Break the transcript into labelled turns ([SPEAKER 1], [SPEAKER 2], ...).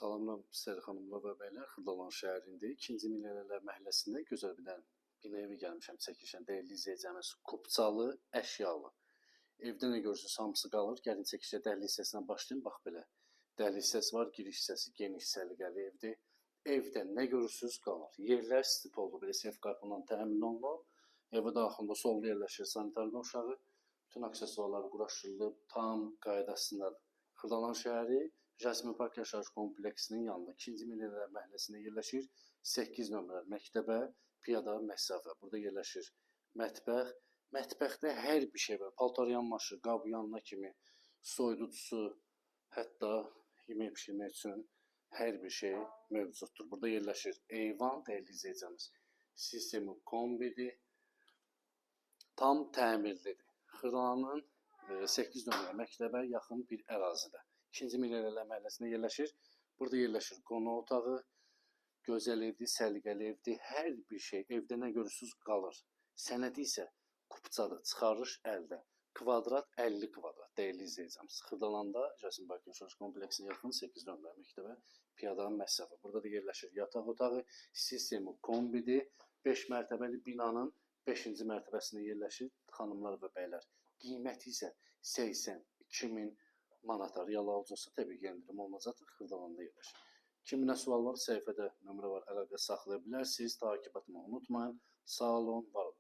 [SPEAKER 1] Salamlar Sərxan xanımlar və bəylər, Xırdalan şəhərində 2-ci Millionərlər məhəlləsində gözəl bir dənə bina evi gəlmişəm çəkilişən. Dəyərli izləyicimiz, Kupçalı, əşyalı. Evdə nə görürsünüz, hamısı qalır. Gəlin çəkilişə dəhliz hissəsindən başlayın. Bax belə. Dəhliz hissəsi var, giriş hissəsi geniş səliqəli evdir. Evdə nə görürsünüz, qalır. Yerlər stif oldu, belə sef qapından təmin olunub. Evə daxilində solda yerləşir sanitar qovşağı. Bütün aksesuarlar quraşdırılıb, tam qaydasındadır. Xırdalan şəhəri Jasmin Park yaşayış kompleksinin yanında 2-ci Millionərlər məhəlləsində yerləşir. 8 nömrəli məktəbə piyada məsafə. Burada yerləşir mətbəx. Mətbəxdə hər bir şey var. Paltar yanmaşı, qab yanına kimi, soyuducusu, hətta yemək pişirmək üçün hər bir şey mövcuddur. Burada yerləşir eyvan, dəyərli izləyicimiz. Sistemi kombidir. Tam təmirlidir. Xırdalanın 8 nömrəli məktəbə yaxın bir ərazidə. 2-ci Millionərlər məhəlləsində yerləşir. Burada yerləşir qonaq otağı, gözəl evdir, səliqəli evdir. Hər bir şey evdə nə görürsünüz qalır. Sənədi isə kupçadır, çıxarış əldə. Kvadrat 50 kvadrat. Dəyərli izləyicimiz. Xırdalanda Jasmin Park yaşayış kompleksinə yaxın 8 nömrəli məktəbə piyada məsafə. Burada da yerləşir yataq otağı, sistemi kombidir. 5 mərtəbəli binanın 5-ci mərtəbəsində yerləşir xanımlar və bəylər. Qiyməti isə 82 min manata. Real alıcısı təbii ki, endirim olunacaqdır. Xırdalanda yerləşir. Kiminə sual var, səhifədə nömrə var, əlaqə saxlaya bilərsiniz. Takib etməyi unutmayın. Sağ olun, var olun.